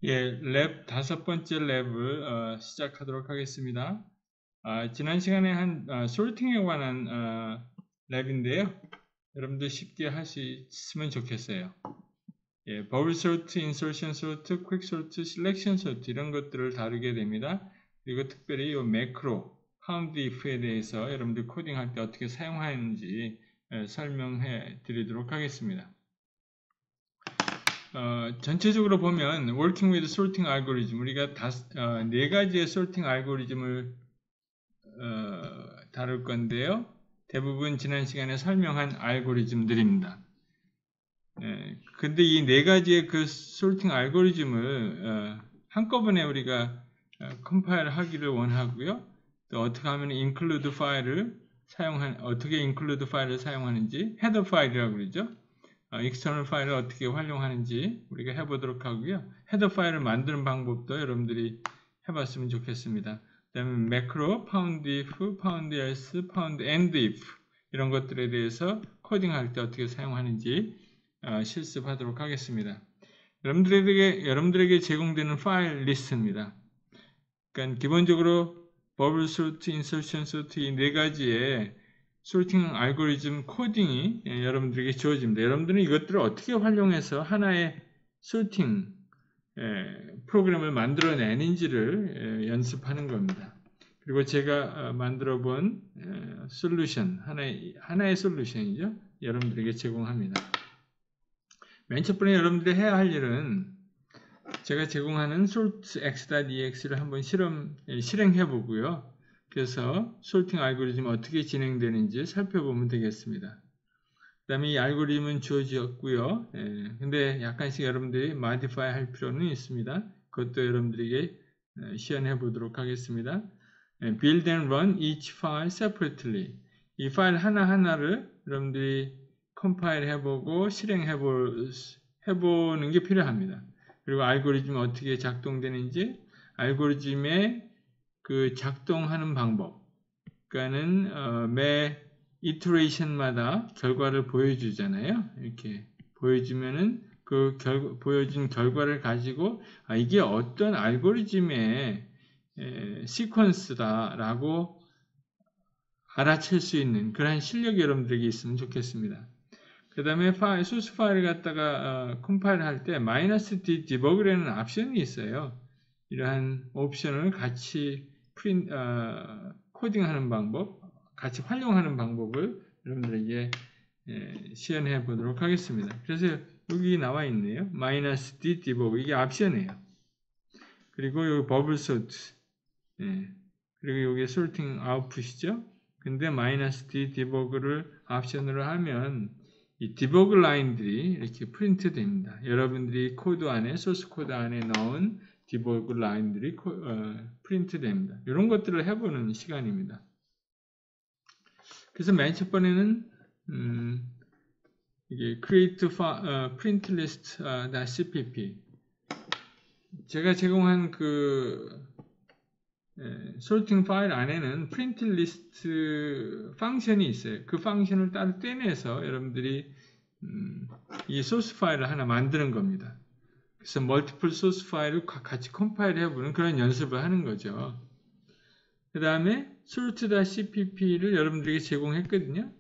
예, 랩 5번째 랩을 시작하도록 하겠습니다. 지난 시간에 한 솔팅에 관한 랩인데요. 여러분들 쉽게 할 수 있으면 좋겠어요. 예, 버블 소트, 인서션 소트, 퀵 소트, 셀렉션 소트 이런 것들을 다루게 됩니다. 그리고 특별히 이 매크로, 파운드 if에 대해서 여러분들 코딩할 때 어떻게 사용하는지 설명해 드리도록 하겠습니다. 전체적으로 보면 working with sorting algorithm 우리가 4가지의 sorting 알고리즘을 다룰 건데요. 대부분 지난 시간에 설명한 알고리즘들입니다. 근데 이 4가지의 그 sorting 알고리즘을 한꺼번에 우리가 컴파일 하기를 원하고요. 또 어떻게 하면 include 파일을 어떻게 include 파일을 사용하는지 header 파일이라고 그러죠. external 파일을 어떻게 활용하는지 우리가 해보도록 하고요. 헤더 파일을 만드는 방법도 여러분들이 해봤으면 좋겠습니다. 그 다음에 매크로, pound if, pound else, pound and if 이런 것들에 대해서 코딩할 때 어떻게 사용하는지 실습하도록 하겠습니다. 여러분들에게 제공되는 파일 리스트입니다. 그러니까 기본적으로 버블 소트, 인서션 소트 이 4가지의 소팅 알고리즘 코딩이 여러분들에게 주어집니다. 여러분들은 이것들을 어떻게 활용해서 하나의 소팅 프로그램을 만들어내는지를 연습하는 겁니다. 그리고 제가 만들어 본 솔루션, 하나의 솔루션이죠. 여러분들에게 제공합니다. 맨 첫 번째 여러분들이 해야 할 일은 제가 제공하는 sortx.ex를 한번 실행해 보고요. 그래서 sorting 알고리즘이 어떻게 진행되는지 살펴보면 되겠습니다. 그 다음에 이 알고리즘은 주어졌고요. 근데 약간씩 여러분들이 modify 할 필요는 있습니다. 그것도 여러분들에게 시연해 보도록 하겠습니다. build and run each file separately. 이 파일 하나하나를 여러분들이 컴파일 해보고 해보는 게 필요합니다. 그리고 알고리즘이 어떻게 작동되는지, 알고리즘의 그 작동하는 방법. 그러니까는 매 이터레이션마다 결과를 보여주잖아요. 이렇게 보여주면은 그 보여준 결과를 가지고 이게 어떤 알고리즘의 시퀀스다라고 알아챌 수 있는 그러한 실력이 여러분들에게 있으면 좋겠습니다. 그 다음에 소스 파일을 갖다가 컴파일 할 때 -d 디버그라는 옵션이 있어요. 이러한 옵션을 같이 코딩하는 방법, 같이 활용하는 방법을 여러분들에게 시연해 보도록 하겠습니다. 그래서 여기 나와 있네요. -d 디버그 이게 옵션이에요. 그리고 여기 버블 소트 그리고 여기 sorting 아웃풋이죠. 근데 -d 디버그를 옵션으로 하면 이 디버그 라인들이 이렇게 프린트 됩니다. 여러분들이 코드 안에, 소스 코드 안에 넣은 디버그 라인들이 프린트 됩니다. 이런 것들을 해보는 시간입니다. 그래서 맨 첫 번에는, 이게 create print list.cpp. 제가 제공한 sorting 파일 안에는 print list 펑션이 있어요. 그 펑션을 따로 떼내서 여러분들이 이 소스 파일을 하나 만드는 겁니다. 그래서 multiple 소스 파일을 같이 컴파일 해보는 그런 연습을 하는 거죠. 그 다음에 sort.cpp를 여러분들에게 제공했거든요.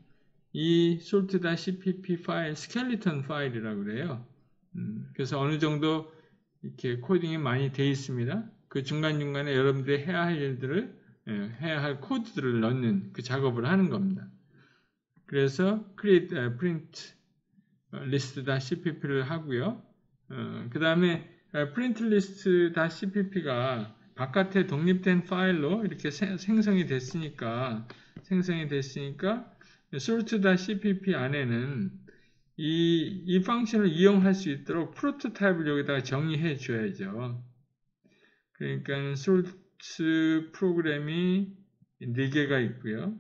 이 sort.cpp 파일, 스켈리턴 파일이라고 그래요. 그래서 어느 정도 이렇게 코딩이 많이 되어 있습니다. 그 중간중간에 여러분들이 해야 할 일들을, 해야 할 코드들을 넣는 그 작업을 하는 겁니다. 그래서 create, print list.cpp를 하고요. 그 다음에 print list.cpp가 바깥에 독립된 파일로 이렇게 생성이 됐으니까 sort.cpp 안에는 이 펑션을 이용할 수 있도록 프로토타입을 여기다가 정의해 줘야죠. 그러니까 sort 프로그램이 4개가 있고요.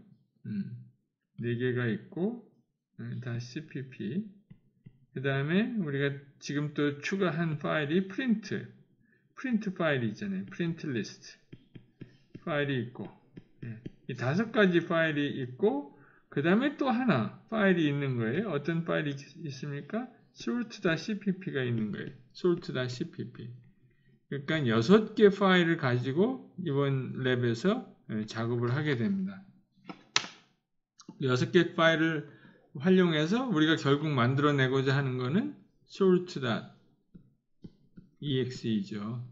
4개가 있고 .cpp 그 다음에 우리가 지금 또 추가한 파일이 프린트 파일이 있잖아요. 프린트 리스트 파일이 있고 이 5가지 파일이 있고 그 다음에 또 하나 파일이 있는 거예요. 어떤 파일이 있습니까? sort.cpp가 있는 거예요. sort.cpp. 그러니까 6개 파일을 가지고 이번 랩에서 작업을 하게 됩니다. 6개 파일을 활용해서 우리가 결국 만들어내고자 하는 것은 sort.exe죠.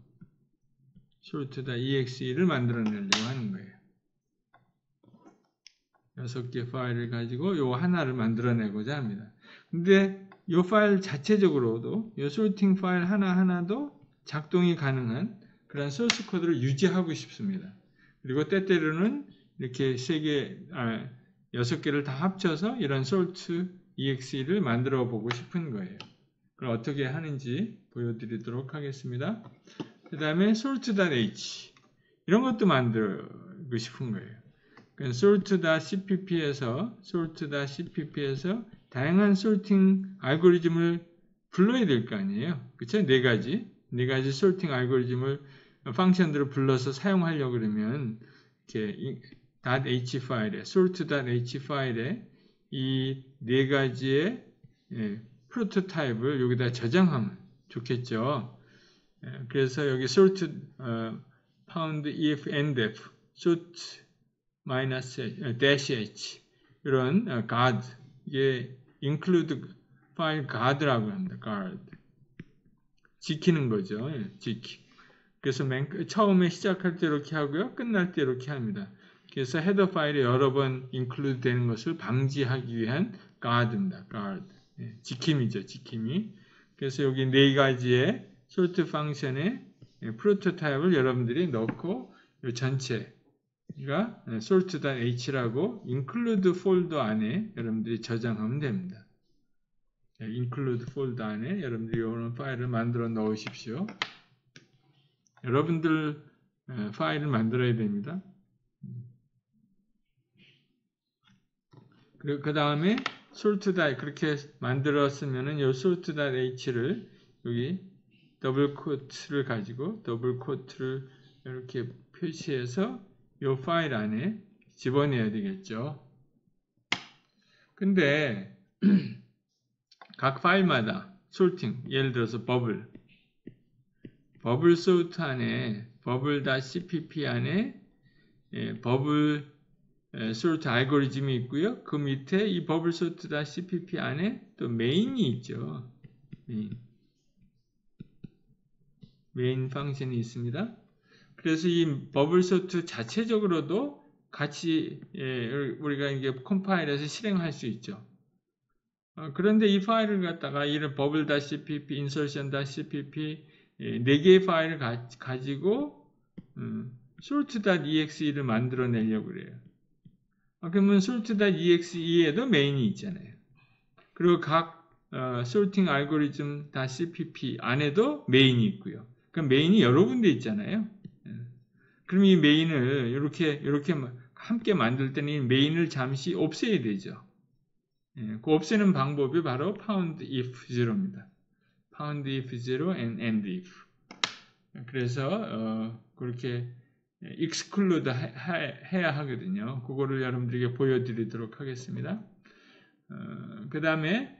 sort.exe를 만들어내려고 하는 거예요. 6개 파일을 가지고 요 하나를 만들어내고자 합니다. 근데 요 파일 자체적으로도 요 sorting 파일 하나하나도 작동이 가능한 그런 소스 코드를 유지하고 싶습니다. 그리고 때때로는 이렇게 6개를 다 합쳐서 이런 sort exe를 만들어 보고 싶은 거예요. 그럼 어떻게 하는지 보여드리도록 하겠습니다. 그 다음에 sort.h 이런 것도 만들고 싶은 거예요. sort.cpp에서 다양한 sorting 알고리즘을 불러야 될 거 아니에요. 그쵸? 네 가지 sorting 알고리즘을 펑션들을 불러서 사용하려고 그러면 이렇게 .h 파일에 sort.h 파일에 이 네 가지의 프로토타입을 여기다 저장하면 좋겠죠. 그래서 여기 sort found if endf sort -h 이런 guard 이게 include file guard라고 합니다. guard 지키는 거죠. 지키. 그래서 처음에 시작할 때 이렇게 하고요. 끝날 때 이렇게 합니다. 그래서 헤더 파일에 여러 번 include 되는 것을 방지하기 위한 guard입니다. guard. 지킴이죠. 지킴이. 그래서 여기 네 가지의 sort 펑션의 프로토타입을 여러분들이 넣고 이 전체가 sort.h라고 include 폴더 안에 여러분들이 저장하면 됩니다. include 폴더 안에 여러분들이 이런 파일을 만들어 넣으십시오. 여러분들 파일을 만들어야 됩니다. 그리고 그 다음에 sort.h 그렇게 만들었으면은 이 sort.h를 여기 더블 코트를 가지고 더블 코트를 이렇게 표시해서 이 파일 안에 집어넣어야 되겠죠. 근데 각 파일마다 sorting 예를 들어서 버블 sort 안에 버블.cpp 안에 버블 sort 알고리즘이 있고요. 그 밑에 이 버블 sort.cpp 안에 또 메인이 있죠. 메인 펑션이 있습니다. 그래서 이 버블 sort 자체적으로도 같이 우리가 이게 컴파일해서 실행할 수 있죠. 그런데 이 파일을 갖다가 이런 bubble.cpp, insertion.cpp 4개의 파일을 가지고 sort.exe를 만들어내려고 그래요. 그러면 sort.exe에도 메인이 있잖아요. 그리고 각 sorting 알고리즘 .cpp 안에도 메인이 있고요. 그럼 메인이 여러 군데 있잖아요. 그럼 이 메인을 이렇게 함께 만들 때는 이 메인을 잠시 없애야 되죠. 그 없애는 방법이 바로 found if zero입니다. found if zero and end if. 그래서 그렇게 exclude 해야 하거든요. 그거를 여러분들에게 보여드리도록 하겠습니다. 그 다음에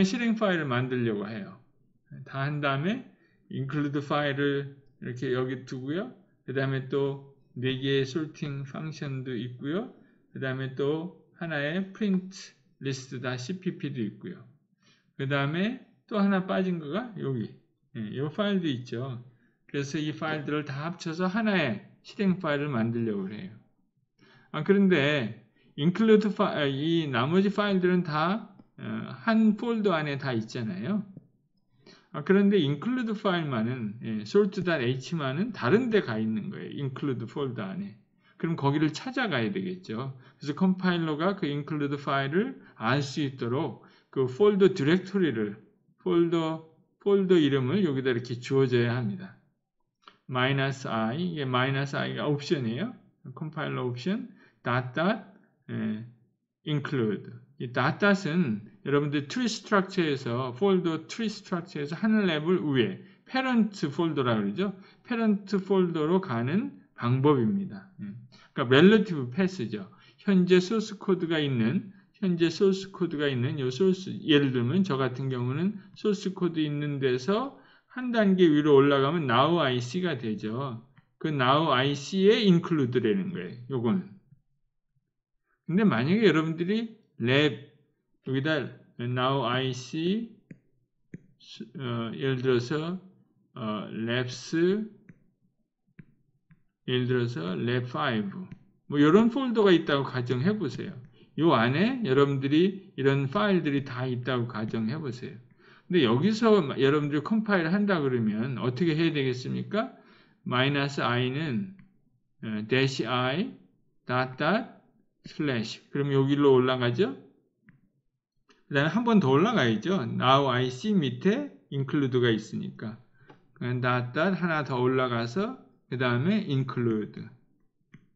실행 파일을 만들려고 해요. 다 한 다음에 include 파일을 이렇게 여기 두고요. 그 다음에 또 4개의 sorting 펑션도 있고요. 그 다음에 또 하나의 print list.cpp도 있고요. 그 다음에 또 하나 빠진 거가 여기 이 파일도 있죠. 그래서 이 파일들을 다 합쳐서 하나의 실행 파일을 만들려고 해요. 그런데 include 이 나머지 파일들은 다 한 폴더 안에 다 있잖아요. 그런데 include 파일만은 sort.h만은 다른 데 가 있는 거예요. include 폴더 안에. 그럼 거기를 찾아가야 되겠죠. 그래서 컴파일러가 그 include 파일을 알 수 있도록 그 폴더 디렉토리를 폴더 이름을 여기다 이렇게 주어져야 합니다. -i 이게 -i가 옵션이에요. 컴파일러 옵션 .include 이 .은 여러분들 트리 스트럭처에서 폴더 트리 스트럭처에서 한 레벨 위에 페런트 폴더라고 그러죠. 페런트 폴더로 가는 방법입니다. 그러니까 relative path죠. 현재 소스 코드가 있는 요 소스, 예를 들면 저 같은 경우는 소스 코드 있는 데서 한 단계 위로 올라가면 now IC가 되죠. 그 now IC에 include라는 거예요. 요거는. 근데 만약에 여러분들이 여기다 now IC 예를 들어서 labs 예를 들어서 lab5 뭐 이런 폴더가 있다고 가정해 보세요. 요 안에 여러분들이 이런 파일들이 다 있다고 가정해 보세요. 근데 여기서 여러분들이 컴파일 한다 그러면 어떻게 해야 되겠습니까? -i는 -i 닷 그럼 여기로 올라가죠? 그 다음에 한 번 더 올라가야죠. now IC 밑에 include가 있으니까 닷 하나 더 올라가서 그 다음에 include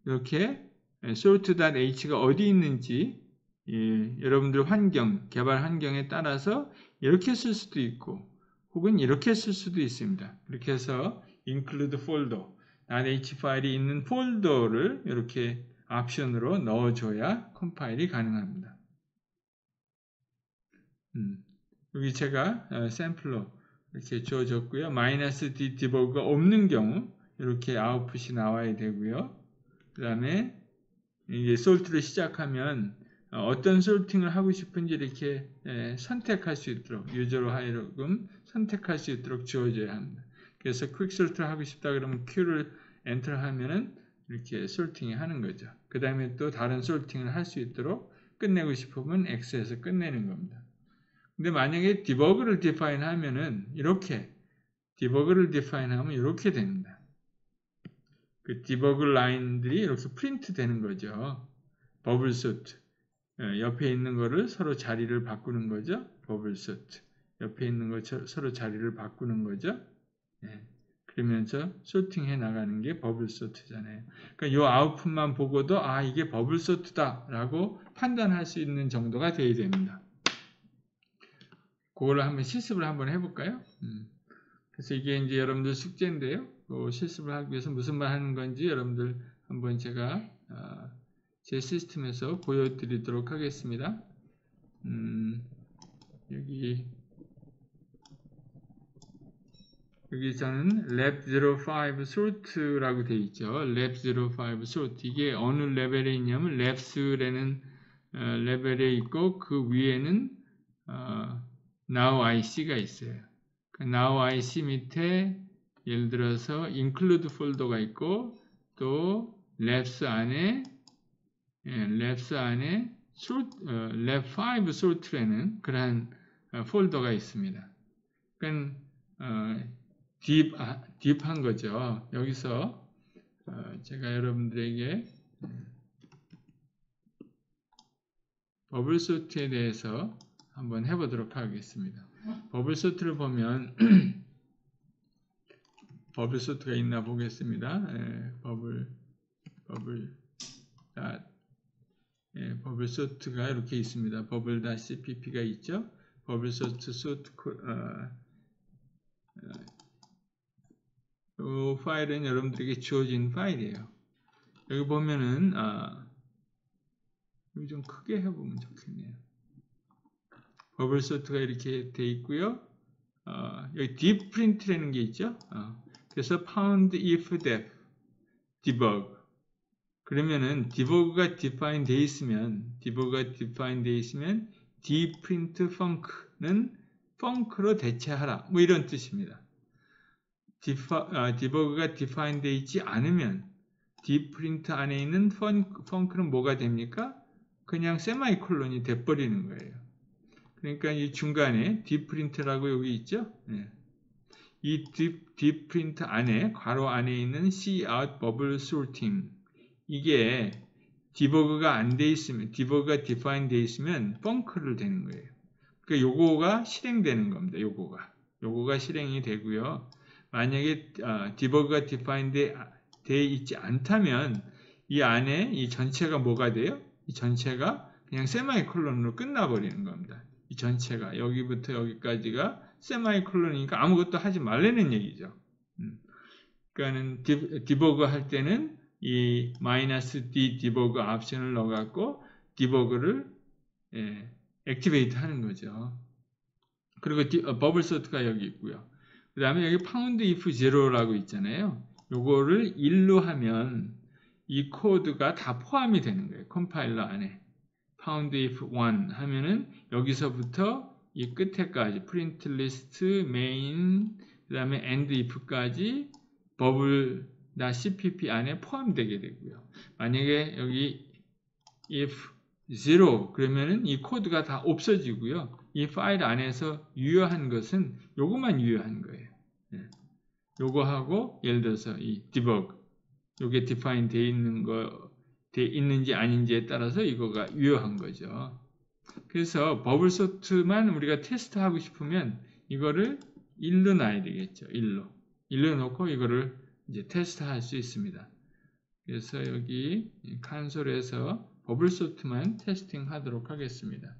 이렇게 sort.h가 어디 있는지 여러분들 개발 환경에 따라서 이렇게 쓸 수도 있고 혹은 이렇게 쓸 수도 있습니다. 이렇게 해서 include folder, .h 파일이 있는 폴더를 이렇게 옵션으로 넣어줘야 컴파일이 가능합니다. 여기 제가 샘플로 이렇게 주어졌고요. -d 디버그가 없는 경우 이렇게 아웃풋이 나와야 되고요. 그 다음에 이제 솔트를 시작하면 어떤 솔팅을 하고 싶은지 이렇게 선택할 수 있도록 유저로 하여금 선택할 수 있도록 주어져야 합니다. 그래서 퀵 솔트를 하고 싶다 그러면 Q를 엔터를 하면은 이렇게 솔팅이 하는 거죠. 그 다음에 또 다른 솔팅을 할 수 있도록 끝내고 싶으면 X에서 끝내는 겁니다. 근데 만약에 디버그를 디파인 하면은 이렇게 디버그를 디파인 하면 이렇게 됩니다. 그 디버그 라인들이 이렇게 프린트 되는 거죠. 버블 소트. 옆에 있는 거를 서로 자리를 바꾸는 거죠. 버블 소트. 옆에 있는 거 서로 자리를 바꾸는 거죠. 그러면서 소팅해 나가는 게 버블 소트잖아요. 그러니까 이 아웃풋만 보고도 이게 버블 소트다라고 판단할 수 있는 정도가 되어야 됩니다. 그거를 한번 실습을 한번 해볼까요? 그래서 이게 이제 여러분들 숙제인데요. 실습을 하기 위해서 무슨 말 하는 건지 여러분들 한번 제가 제 시스템에서 보여드리도록 하겠습니다. 여기 저는 lab05 sort라고 되어 있죠. lab05 sort. 이게 어느 레벨에 있냐면 labs라는 레벨에 있고 그 위에는 now IC가 있어요. now IC 밑에 예를 들어서 include 폴더가 있고 또 labs 안에 lab5 sort라는 그러한 폴더가 있습니다. 그러니까 딥한 거죠. 여기서 제가 여러분들에게 버블 소트에 대해서 한번 해보도록 하겠습니다. 버블 소트를 보면 버블 소트가 있나 보겠습니다. 버블 소트가 이렇게 있습니다. 버블.cpp가 있죠. 버블 소트 이 파일은 여러분들에게 주어진 파일이에요. 여기 보면은 여기 좀 크게 해보면 좋겠네요. 버블 소트가 이렇게 돼 있고요. 여기 deep print라는 게 있죠. 그래서 found if def debug 그러면은 debug가 define 돼 있으면 deep print func는 func로 대체하라 뭐 이런 뜻입니다. debug가 define 돼 있지 않으면 deep print 안에 있는 func는 뭐가 됩니까? 그냥 세마이콜론이 돼버리는 거예요. 그러니까 이 중간에 deep print라고 여기 있죠. 이 deep print 안에 괄호 안에 있는 cout bubble sorting 이게 디버그가 안 돼 있으면 디버그가 define 돼 있으면 펑크를 되는 거예요. 그러니까 요거가 실행되는 겁니다. 요거가 실행이 되고요. 만약에 디버그가 define 돼 있지 않다면 이 안에 이 전체가 뭐가 돼요? 이 전체가 그냥 세마이콜론으로 끝나버리는 겁니다. 이 전체가 여기부터 여기까지가 세마이콜론이니까 아무것도 하지 말라는 얘기죠. 그러니까는 디버그 할 때는 이 -d 디버그 옵션을 넣어갖고 디버그를 액티베이트 하는 거죠. 그리고 버블 소트가 여기 있고요. 그 다음에 여기 pound if zero라고 있잖아요. 요거를 1로 하면 이 코드가 다 포함이 되는 거예요. 컴파일러 안에. pound if 1 하면은 여기서부터 이 끝에까지 print list, main, 그 다음에 end if까지 bubble.cpp 안에 포함되게 되고요. 만약에 여기 if 0 그러면은 이 코드가 다 없어지고요. 이 파일 안에서 유효한 것은 요것만 유효한 거예요. 요거하고 예를 들어서 이 debug 요게 define 되어 있는 거 있는지 아닌지에 따라서 이거가 유효한 거죠. 그래서 버블 소트만 우리가 테스트하고 싶으면 이거를 1로 놔야 되겠죠. 1로 놓고 이거를 이제 테스트할 수 있습니다. 그래서 여기 콘솔에서 버블 소트만 테스팅 하도록 하겠습니다.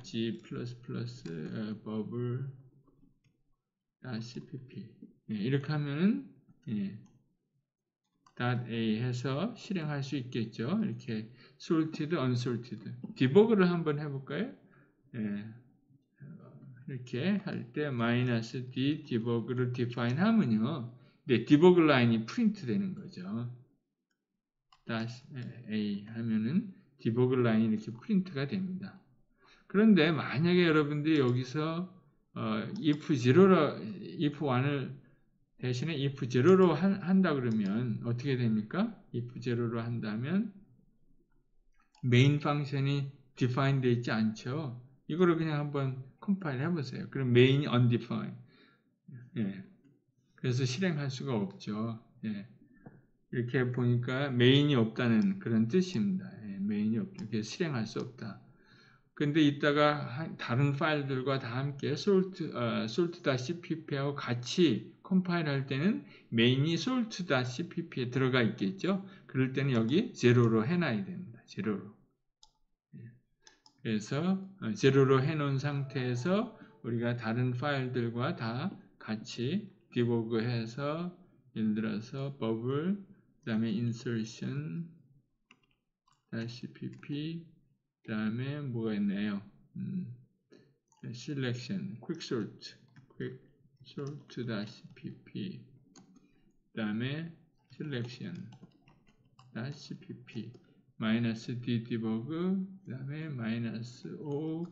G++ bubble.cpp 이렇게 하면은 .a 해서 실행할 수 있겠죠. 이렇게 sorted, unsorted. 디버그를 한번 해볼까요? 이렇게 할 때 -d 디버그를 define 하면요. 네, 디버그 라인이 프린트 되는 거죠. -a 하면은 디버그 라인이 이렇게 프린트가 됩니다. 그런데 만약에 여러분들이 여기서 if 1을 대신에 if 0로 한다 그러면 어떻게 됩니까? if 0로 한다면 메인 펑션이 define 되어 있지 않죠? 이거를 그냥 한번 컴파일 해보세요. 그럼 main이 undefined. 그래서 실행할 수가 없죠. 이렇게 보니까 main이 없다는 그런 뜻입니다. main이 없다. 그래서 실행할 수 없다. 근데 이따가 다른 파일들과 다 함께 salt.cpp하고 같이 컴파일 할 때는 main이 salt.cpp에 들어가 있겠죠. 그럴 때는 여기 제로로 해놔야 됩니다. 제로로. 그래서 제로로 해놓은 상태에서 우리가 다른 파일들과 다 같이 디버그해서 예를 들어서 bubble, 그 다음에 insertion.cpp, 그 다음에 뭐가 있나요? selection, quicksort.cpp, 그 다음에 selection.cpp, -d debug, 그 다음에 -o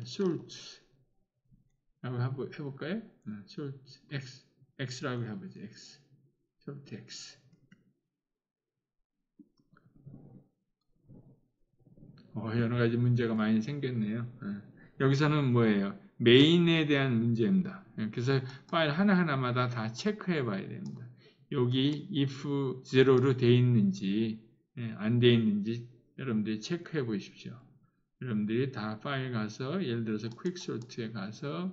sort 라고 해볼까요? sort x라고 해보죠. sort x. 여러 가지 문제가 많이 생겼네요. 여기서는 뭐예요? 메인에 대한 문제입니다. 그래서 파일 하나하나마다 다 체크해 봐야 됩니다. 여기 if 0로 되어 있는지 안 되어 있는지 여러분들이 체크해 보십시오. 여러분들이 다 파일 가서 예를 들어서 퀵솔트에 가서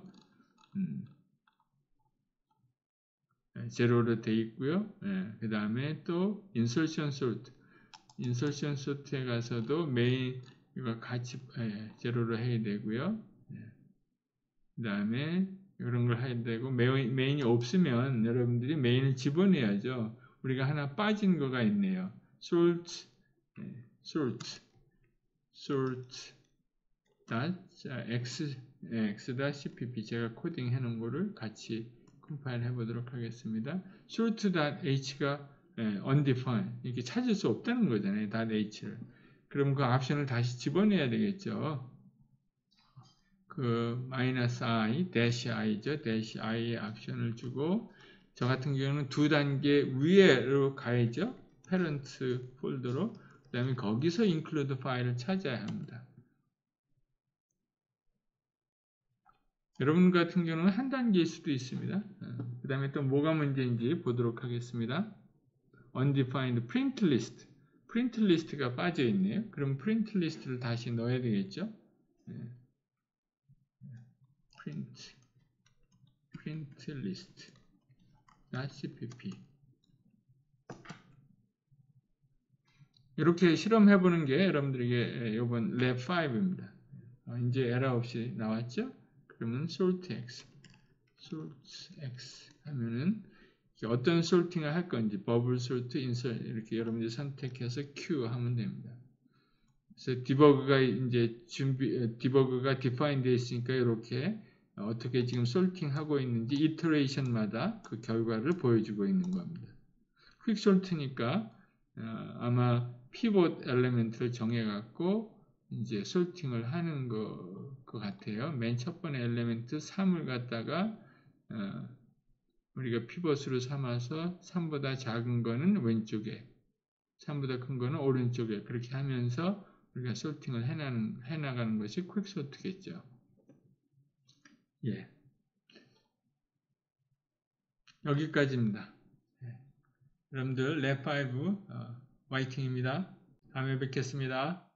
0로 되어 있고요. 그 다음에 또 insertion sort에 가서도 메인 이거 같이 제로로 해야 되고요. 그 다음에 이런 걸 해야 되고 메인이 없으면 여러분들이 메인을 집어내야죠. 우리가 하나 빠진 거가 있네요. sort x.cpp 제가 코딩 해놓은 거를 같이 컴파일 해보도록 하겠습니다. sort.h가 undefined 이렇게 찾을 수 없다는 거잖아요. .h를. 그럼 그 옵션을 다시 집어내야 되겠죠. 그 -i, -i죠. -i의 옵션을 주고 저 같은 경우는 두 단계 위로 가야죠. parent 폴더로. 그 다음에 거기서 include 파일을 찾아야 합니다. 여러분 같은 경우는 한 단계일 수도 있습니다. 그 다음에 또 뭐가 문제인지 보도록 하겠습니다. undefined print list. print list가 빠져 있네요. 그럼 print list를 다시 넣어야 되겠죠. print list .cpp 이렇게 실험해 보는 게 여러분들에게 이번 랩 5입니다. 이제 에러 없이 나왔죠? 그러면 sort x 하면은 어떤 솔팅을 할 건지 버블 솔트, 인서트 이렇게 여러분들이 선택해서 Q 하면 됩니다. 그래서 디버그가 이제 디버그가 디파인 되어 있으니까 이렇게 어떻게 지금 솔팅하고 있는지 이터레이션마다 그 결과를 보여주고 있는 겁니다. 퀵 솔트니까 아마 피봇 엘리멘트를 정해갖고 이제 솔팅을 하는 것 같아요. 맨 첫 번째 엘리멘트 3을 갖다가 우리가 피봇으로 삼아서 3보다 작은 거는 왼쪽에, 3보다 큰 거는 오른쪽에 그렇게 하면서 우리가 솔팅을 해나가는 것이 퀵 솔트겠죠. 예. 여기까지입니다. 예. 여러분들 랩5 화이팅입니다. 다음에 뵙겠습니다.